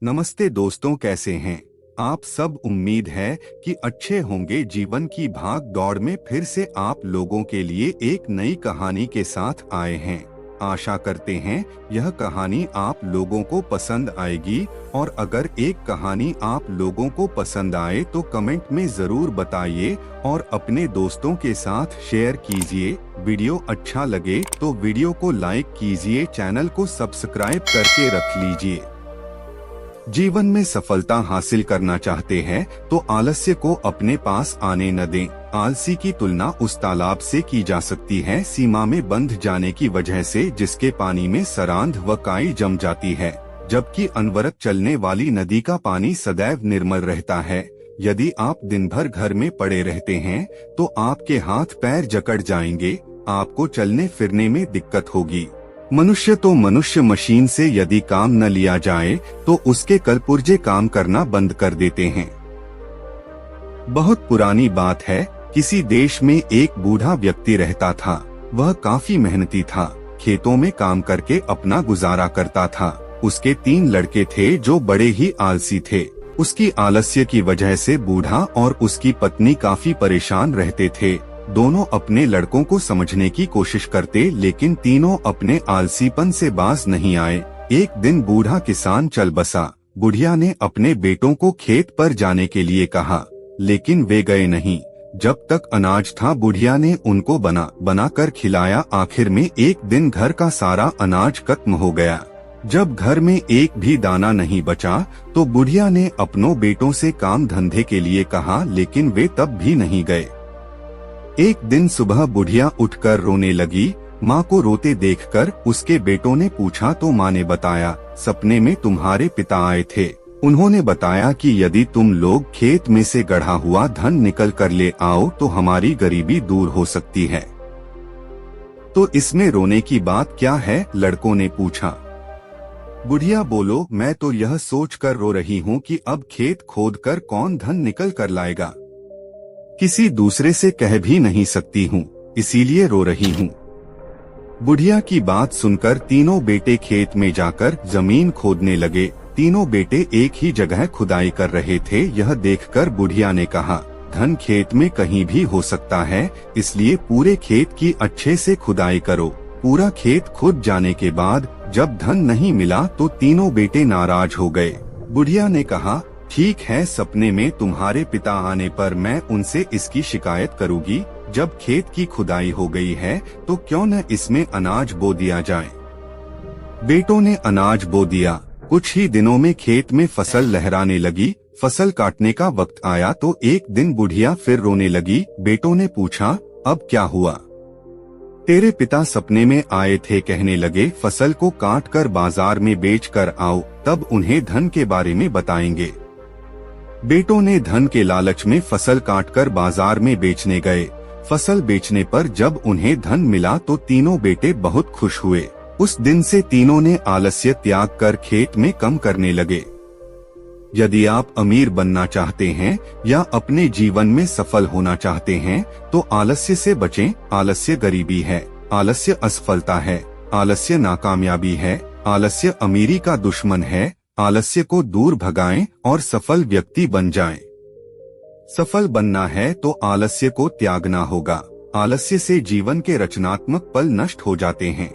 नमस्ते दोस्तों, कैसे हैं आप सब। उम्मीद है कि अच्छे होंगे। जीवन की भाग दौड़ में फिर से आप लोगों के लिए एक नई कहानी के साथ आए हैं। आशा करते हैं यह कहानी आप लोगों को पसंद आएगी, और अगर एक कहानी आप लोगों को पसंद आए तो कमेंट में जरूर बताइए और अपने दोस्तों के साथ शेयर कीजिए। वीडियो अच्छा लगे तो वीडियो को लाइक कीजिए, चैनल को सब्सक्राइब करके रख लीजिए। जीवन में सफलता हासिल करना चाहते हैं तो आलस्य को अपने पास आने न दें। आलसी की तुलना उस तालाब से की जा सकती है सीमा में बंध जाने की वजह से, जिसके पानी में सरांध व काई जम जाती है, जबकि अनवरत चलने वाली नदी का पानी सदैव निर्मल रहता है। यदि आप दिन भर घर में पड़े रहते हैं तो आपके हाथ पैर जकड़ जाएंगे, आपको चलने फिरने में दिक्कत होगी। मनुष्य मशीन से यदि काम न लिया जाए तो उसके कलपुर्जे काम करना बंद कर देते हैं। बहुत पुरानी बात है, किसी देश में एक बूढ़ा व्यक्ति रहता था। वह काफी मेहनती था, खेतों में काम करके अपना गुजारा करता था। उसके 3 लड़के थे जो बड़े ही आलसी थे। उसकी आलस्य की वजह से बूढ़ा और उसकी पत्नी काफी परेशान रहते थे। दोनों अपने लड़कों को समझने की कोशिश करते, लेकिन तीनों अपने आलसीपन से बाज नहीं आए। एक दिन बूढ़ा किसान चल बसा। बुढ़िया ने अपने बेटों को खेत पर जाने के लिए कहा, लेकिन वे गए नहीं। जब तक अनाज था बुढ़िया ने उनको बना कर खिलाया। आखिर में एक दिन घर का सारा अनाज खत्म हो गया। जब घर में एक भी दाना नहीं बचा तो बुढ़िया ने अपनों बेटों से काम धंधे के लिए कहा, लेकिन वे तब भी नहीं गए। एक दिन सुबह बुढ़िया उठकर रोने लगी। माँ को रोते देखकर उसके बेटों ने पूछा तो माँ ने बताया, सपने में तुम्हारे पिता आए थे। उन्होंने बताया कि यदि तुम लोग खेत में से गढ़ा हुआ धन निकल कर ले आओ तो हमारी गरीबी दूर हो सकती है। तो इसमें रोने की बात क्या है, लड़कों ने पूछा। बुढ़िया बोलो, मैं तो यह सोच कर रो रही हूँ कि अब खेत खोद कर कौन धन निकल कर लाएगा। किसी दूसरे से कह भी नहीं सकती हूँ, इसीलिए रो रही हूँ। बुढ़िया की बात सुनकर तीनों बेटे खेत में जाकर जमीन खोदने लगे। तीनों बेटे एक ही जगह खुदाई कर रहे थे। यह देखकर बुढ़िया ने कहा, धन खेत में कहीं भी हो सकता है, इसलिए पूरे खेत की अच्छे से खुदाई करो। पूरा खेत खुद जाने के बाद जब धन नहीं मिला तो तीनों बेटे नाराज हो गए। बुढ़िया ने कहा, ठीक है, सपने में तुम्हारे पिता आने पर मैं उनसे इसकी शिकायत करूंगी। जब खेत की खुदाई हो गई है तो क्यों न इसमें अनाज बो दिया जाए। बेटों ने अनाज बो दिया। कुछ ही दिनों में खेत में फसल लहराने लगी। फसल काटने का वक्त आया तो एक दिन बुढ़िया फिर रोने लगी। बेटों ने पूछा, अब क्या हुआ। तेरे पिता सपने में आए थे, कहने लगे फसल को काट कर बाजार में बेच कर आओ, तब उन्हें धन के बारे में बताएंगे। बेटों ने धन के लालच में फसल काटकर बाजार में बेचने गए। फसल बेचने पर जब उन्हें धन मिला तो तीनों बेटे बहुत खुश हुए। उस दिन से तीनों ने आलस्य त्याग कर खेत में काम करने लगे। यदि आप अमीर बनना चाहते हैं या अपने जीवन में सफल होना चाहते हैं तो आलस्य से बचें। आलस्य गरीबी है, आलस्य असफलता है, आलस्य नाकामयाबी है, आलस्य अमीरी का दुश्मन है। आलस्य को दूर भगाएं और सफल व्यक्ति बन जाएं। सफल बनना है तो आलस्य को त्यागना होगा। आलस्य से जीवन के रचनात्मक पल नष्ट हो जाते हैं।